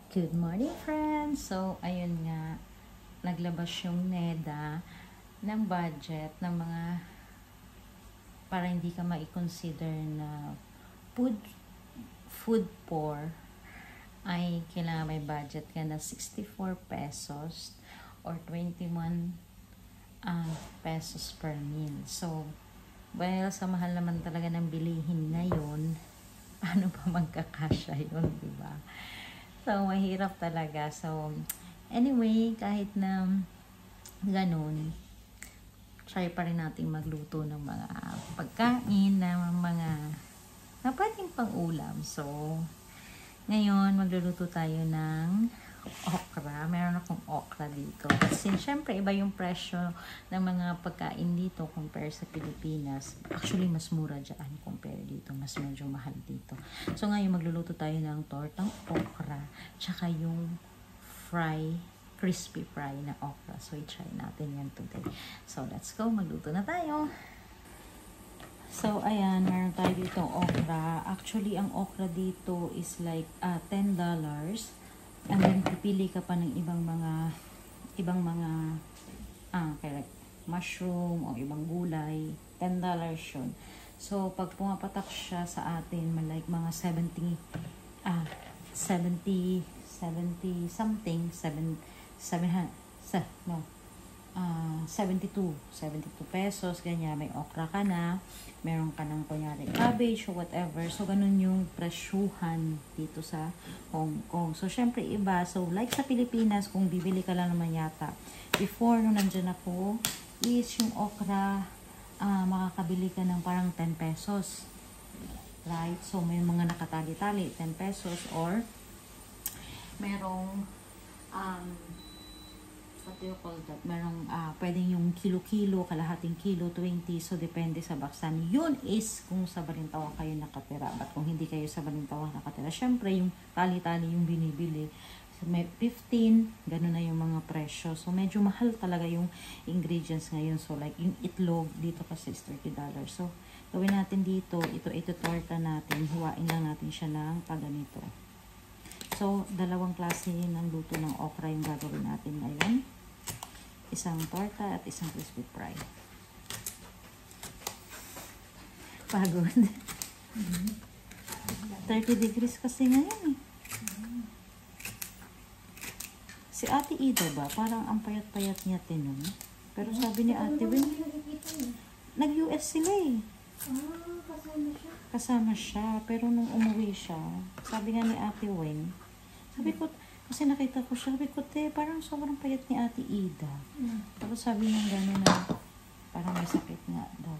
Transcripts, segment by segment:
Good morning, friends! So, ayun nga, naglabas yung NEDA ng budget ng mga para hindi ka mai-consider na food poor ay kailangan may budget ka na 64 pesos or 21 pesos per meal. So, well, sa mahal naman talaga ng bilihin ngayon, paano pa magkakasya yun, diba? So, mahirap talaga. So, anyway, kahit na ganun, try pa rin natin magluto ng mga pagkain, ng mga na pwedeng pang ulam. So, ngayon, magluluto tayo ng okra. Meron akong okra dito. Kasi, syempre, iba yung presyo ng mga pagkain dito compare sa Pilipinas. Actually, mas mura dyan compare dito. Mas medyo mahal dito. So, ngayon, magluluto tayo ng tortang okra. Tsaka yung crispy fry na okra. So, i-try natin yan today. So, let's go. Magluto na tayo. So, ayan, meron tayo dito okra. Actually, ang okra dito is like $10. And then, pipili ka pa ng ibang mga like mushroom o ibang gulay. $10 yun. So, pag pumapatak siya sa atin, like mga 70 something, 72 pesos, ganyan, may okra ka na, meron ka ng kunyari cabbage or whatever. So, ganun yung presyuhan dito sa Hong Kong. So, syempre iba. So, like sa Pilipinas, kung bibili ka lang naman yata, before nung nandyan ako, is yung okra, makakabili ka ng parang 10 pesos. Right? So, may mga nakatali-tali, 10 pesos, or merong what do you call that? Merong pwedeng yung kilo-kilo, kalahating kilo, 20. So, depende sa baksan. Yun is kung sa Balintawak kayo nakatira. But kung hindi kayo sa Balintawak nakatira, syempre yung tali-tali yung binibili. So, may 15, ganun na yung mga presyo. So, medyo mahal talaga yung ingredients ngayon. So, like yung itlog, dito kasi is $30. So, gawin natin dito, ito torta natin. Huwain lang natin siya ng paganito. So, dalawang klase ng luto ng okra yung gagawin natin ngayon. Isang torta at isang crispy fry. Pagod. 30 degrees kasi ngayon eh. Si Ate Ida ba? Parang ang payat-payat niya tinon. Pero sabi ni Ate Win, nag-US sila eh. Kasama siya. Kasama siya. Pero nung umuwi siya, sabi nga ni Ate Win, sabi ko, kasi nakita ko siya, sabi ko, parang sobrang payat ni Ate Ida. Tapos sabi niya gano'n na, parang may sakit nga daw.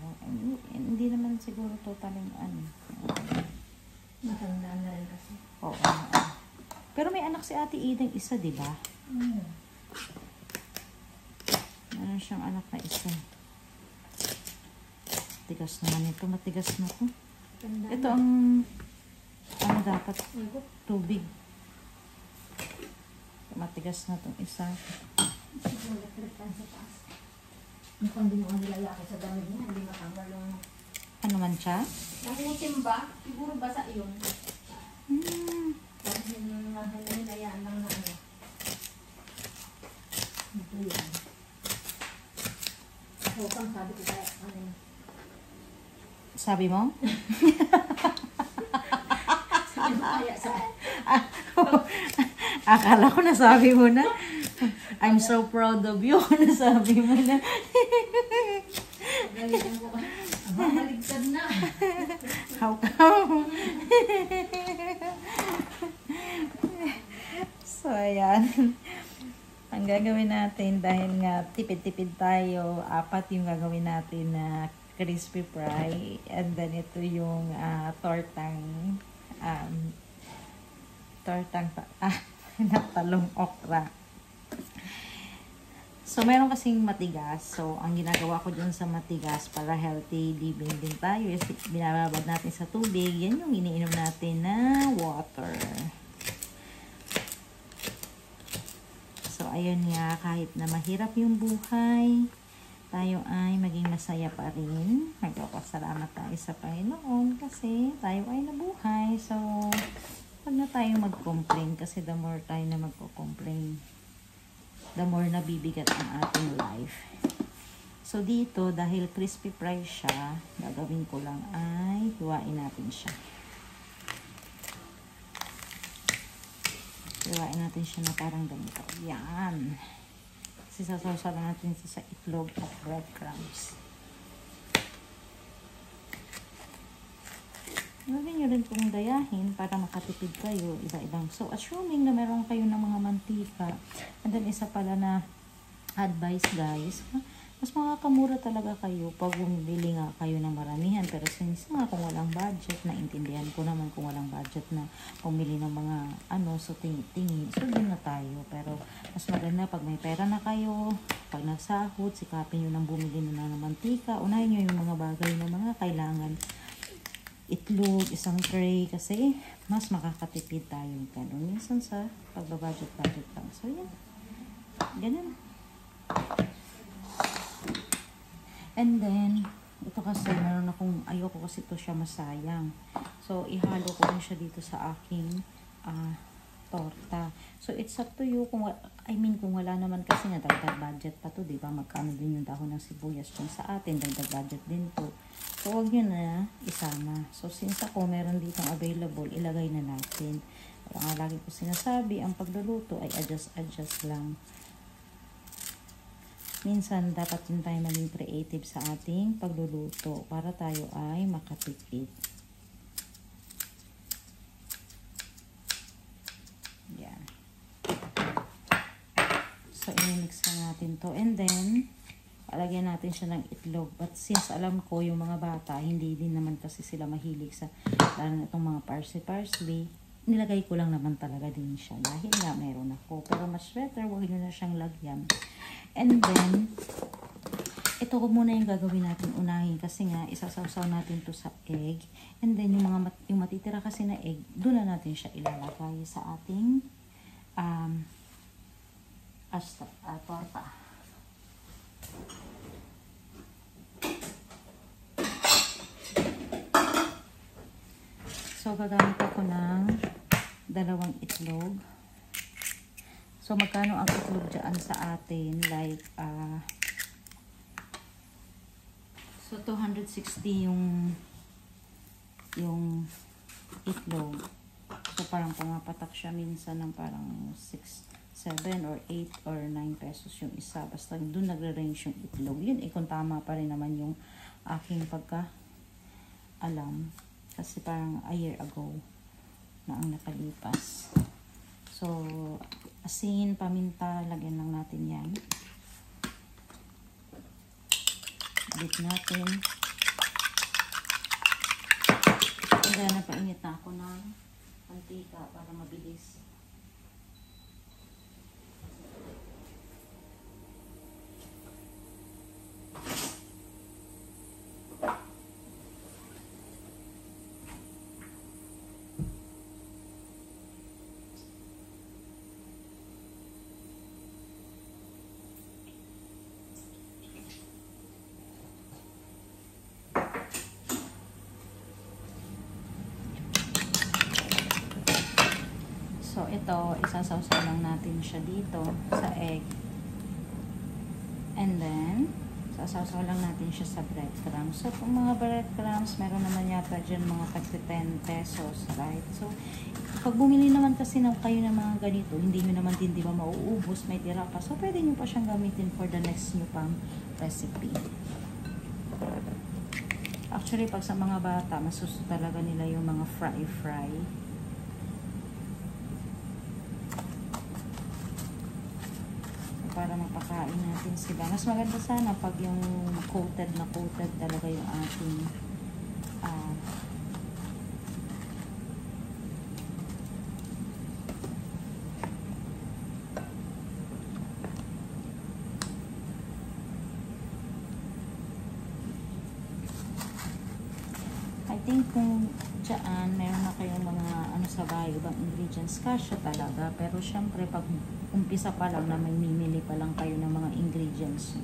Hindi naman siguro totaling Matanda na rin kasi. Oo. Pero may anak si Ate Ida isa, di ba? Meron siyang anak na isa. Tigas naman ito. Matigas na ito. Ito ang dapat tubig. Matigas na itong isa. Mukhang din mo nilalaki sa damit niya. Hindi matanggal yung... Ano man siya? Nangutim ba? Siguro basa yun. Tapos hinayaan lang na ano. Ito yan. Hukang sabi ko kaya ano. Sabi mo? Sabi mo kaya sa... Akala ko nasabi mo na. I'm so proud of you. Nasabi mo na. Galitan ko ka. Maligtad na. How come? So, ayan. Ang gagawin natin, dahil nga tipid-tipid tayo, 4 yung gagawin natin na crispy fry. And then, ito yung tortang na talong okra. So, meron kasing matigas. So, ang ginagawa ko dun sa matigas para healthy living din tayo is binababad natin sa tubig. Yan yung iniinom natin na water. So, ayun nga, kahit na mahirap yung buhay, tayo ay maging masaya pa rin. Nagpapasalamat tayo sa Panginoon kasi tayo ay nabuhay. So, pag na tayong mag-complain kasi the more tayo na magko-complain, the more nabibigat ang ating life. So, dito, dahil crispy fry siya, gagawin ko lang ay hiwain natin siya. Hiwain natin siya na parang ganito. Yan. Kasi sasawsaw lang natin sa itlog at breadcrumbs. Lagyan nyo rin kung dayahin para makatipid kayo, iba-ibang. So, assuming na meron kayo ng mga mantika, and then isa pala na advice guys, mas makakamura talaga kayo pag bumibili nga kayo ng maramihan. Pero since nga kung walang budget, naintindihan ko naman kung walang budget na pumili ng mga so tingi-tingi, so din na tayo. Pero mas maganda pag may pera na kayo, pag nagsahod, sikapin nyo nang bumili na ng mantika, unahin nyo yung mga bagay na mga kailangan. Itlog, isang tray, kasi mas makakatipid tayo ganun. Minsan sa pagbabudget lang. So, yan. Ganun. And then, ito kasi, meron akong, ayoko kasi ito siya masayang. So, ihalo ko rin siya dito sa aking torta. So, it's up to you kung, kung wala naman kasi nga, dagdag budget pa to, diba? Magkano din yung dahon ng sibuyas yung sa atin, dagdag budget din to. So, huwag nyo na isama. So, since ako meron ditong available, ilagay na natin. Kaya nga lagi ko sinasabi, ang pagluluto ay adjust lang. Minsan, dapat din tayo maging creative sa ating pagluluto para tayo ay makatipid. Yan. So, i-mix na natin to. And then, alagyan natin siya ng itlog. But since alam ko yung mga bata, hindi din naman kasi sila mahilig sa lalo na itong mga parsley, nilagay ko lang naman talaga din siya. Dahil nga meron ako. Pero mas better, huwag nyo na siyang lagyan. And then, ito ko muna yung gagawin natin unahin. Kasi nga, isasawsaw natin to sa egg. And then, yung matitira kasi na egg, doon na natin siya ilalagay sa ating torta. So, gagamit ako ng 2 itlog. So, magkano ang itlog dyan sa atin? Like, so, 260 yung itlog. So, parang pumapatak siya minsan ng parang 6, 7 or 8 or 9 pesos yung isa. Basta doon nagre-range yung itlog. Yun, kung tama pa rin naman yung aking pagka-alam. Kasi parang a year ago na ang nakalipas. So, asin, paminta, lagyan lang natin yan. Bit natin. Kaya napainit na ako ng mantika para mabilis. So, ito, isasawsaw lang natin siya dito sa egg. And then, sasawsaw lang natin siya sa breadcrumbs. So, kung mga breadcrumbs, meron naman yata dyan mga tag 10 pesos, right? So, pag bumili naman kasi kayo ng mga ganito, hindi nyo naman din, di ba, mauubos, may tira pa. So, pwede nyo pa siyang gamitin for the next nyo pang recipe. Actually, pag sa mga bata, masuso talaga nila yung mga fry. Para mapakain natin sila. Mas maganda sana pag yung coated talaga yung ating I think kung dyan meron na kayong mga sa bahay, ibang ingredients, kasya talaga. Pero syempre pag umpisa pa lang na may mimili pa lang kayo ng mga ingredients,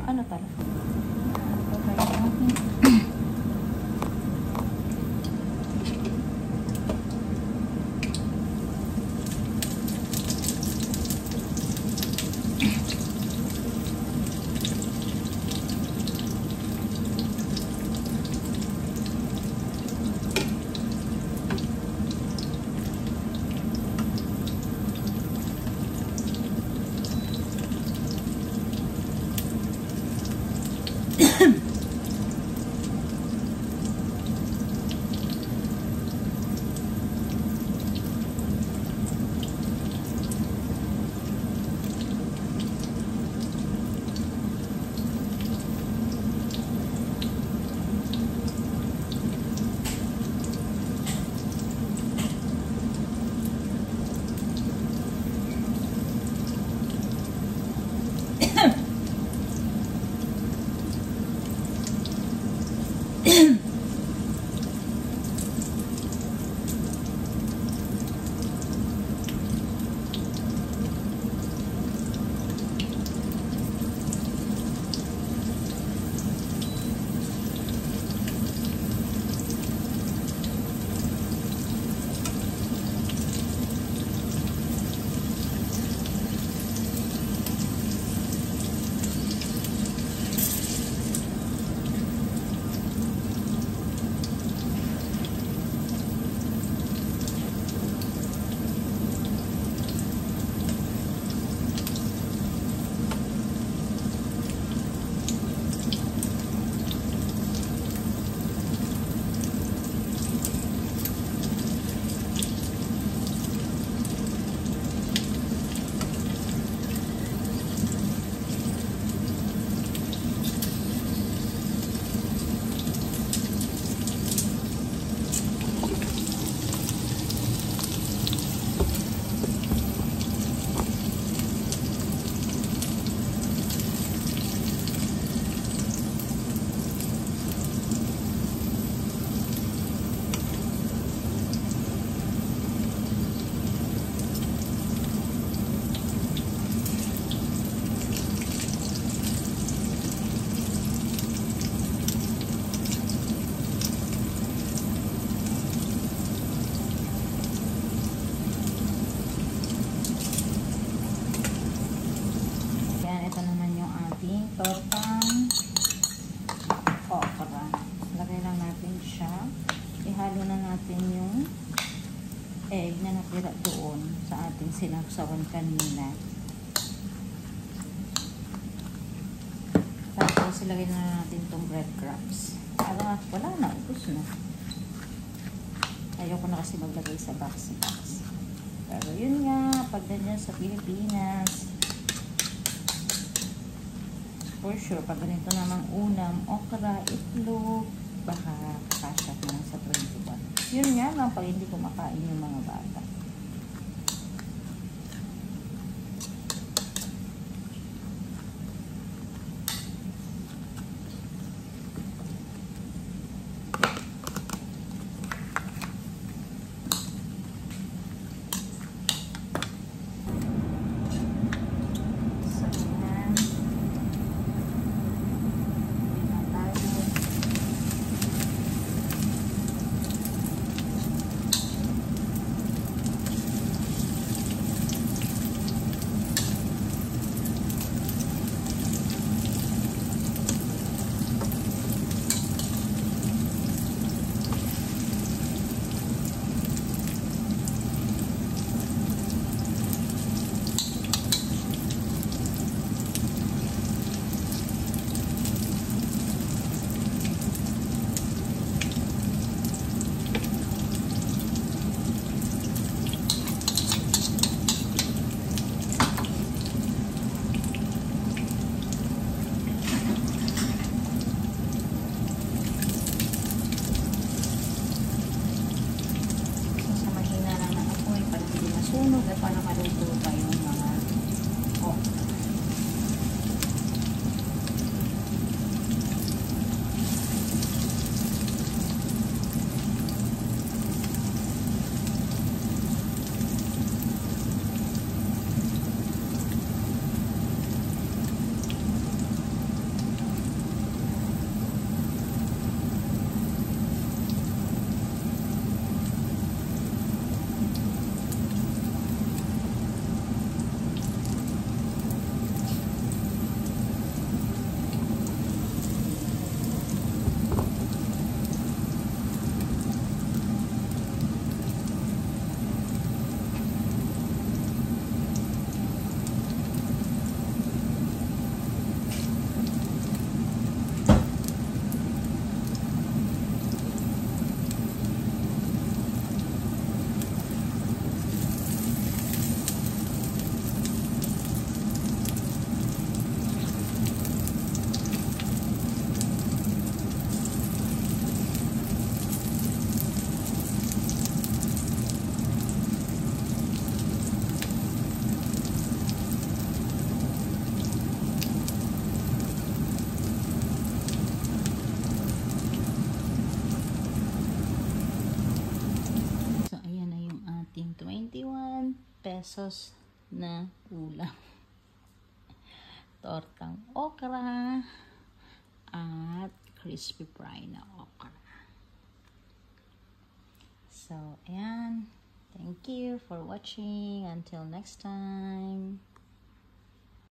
ano talaga, nakatira doon sa ating sinapsawan kanina. Tapos ilagay na natin itong breadcrumbs. Para wala na, ubos na. Ayoko na kasi maglagay sa box. Pero yun nga, pag ganyan sa Pilipinas, for sure, pag ganito namang unam, okra, itlog, baka kakasya na lang sa 21. Yun nga lang pag hindi kumakain yung mga bata. Sunog at para maluto pa yung mga okra. ating 21 pesos na ulam. Tortang okra at crispy fry na okra. So, ayan. Thank you for watching. Until next time.